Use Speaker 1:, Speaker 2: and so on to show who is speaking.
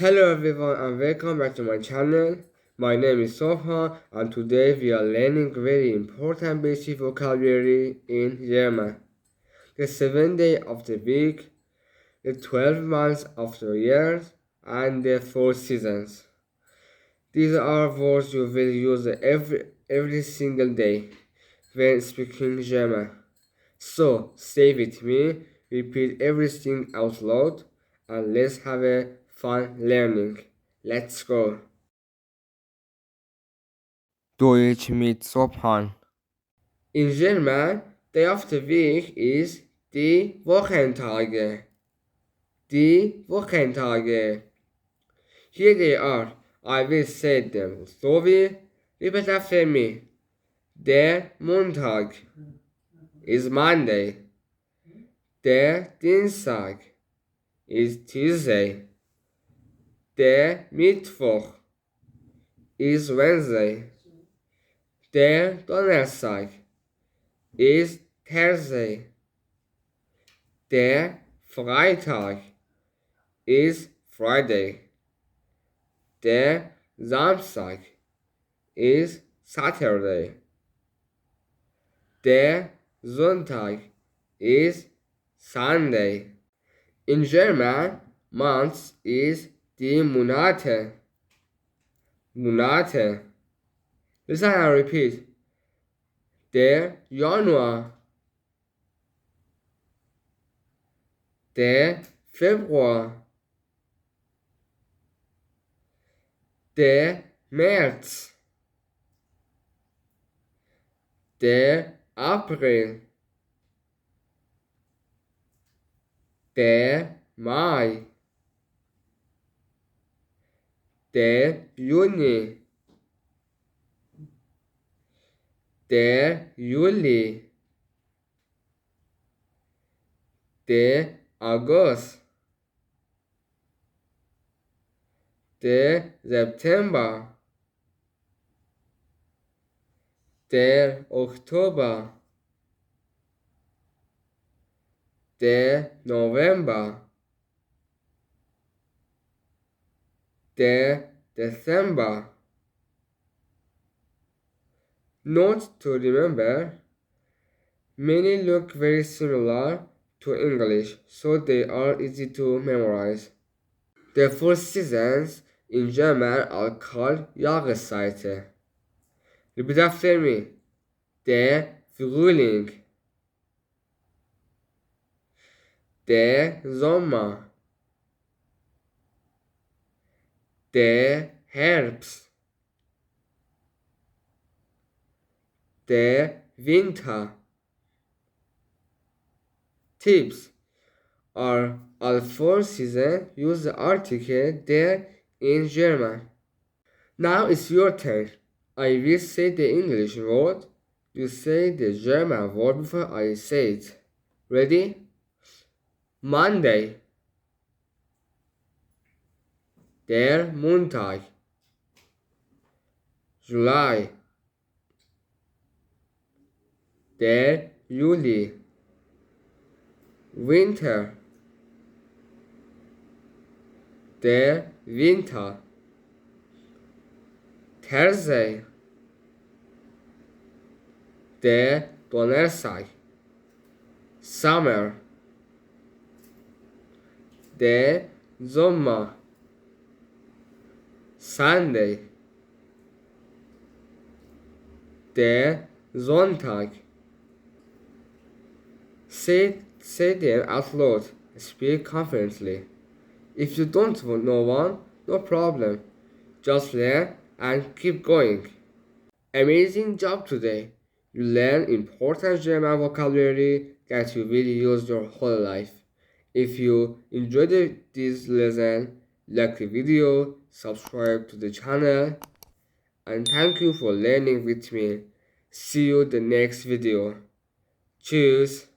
Speaker 1: Hello everyone and welcome back to my channel. My name is Sofhan and today we are learning very important basic vocabulary in German. The 7th day of the week, the 12 months of the year, and the 4 seasons. These are words you will use every single day when speaking German. So stay with me, repeat everything out loud, and let's have a fun learning. Let's go. Deutsch mit Sopran. In German, day of the week is die Wochentage. Die Wochentage. Here they are. I will say them. Slowly, repeat after me. Der Montag is Monday. Der Dienstag is Tuesday. Der Mittwoch is Wednesday. Der Donnerstag is Thursday. Der Freitag is Friday. Der Samstag is Saturday. Der Sonntag is Sunday. In German, months is die Monate. Monate. Listen and repeat. Der Januar. Der Februar. Der März. Der April. Der Mai. Der Juni. Der Juli. Der August. Der September. Der Oktober. Der November. Der Dezember. Note to remember, many look very similar to English, so they are easy to memorize. The 4 seasons in German are called Jahreszeiten. Repeat after me. Der Frühling. Der Sommer. Der Herbst. Der Winter. Tips are all 4 seasons use the article der in German. Now it's your turn. I will say the English word. You say the German word before I say it. Ready? Monday. Der Montag. July. Der Juli. Winter. Der Winter. Thursday. Der Donnerstag. Summer. Der Sommer. Sunday. Der Sonntag. Say them out loud. Speak confidently. If you don't know one, no problem. Just learn and keep going. Amazing job today. You learn important German vocabulary that you will use your whole life. If you enjoyed this lesson, like the video, subscribe to the channel, and thank you for learning with me. See you the next video. Cheers!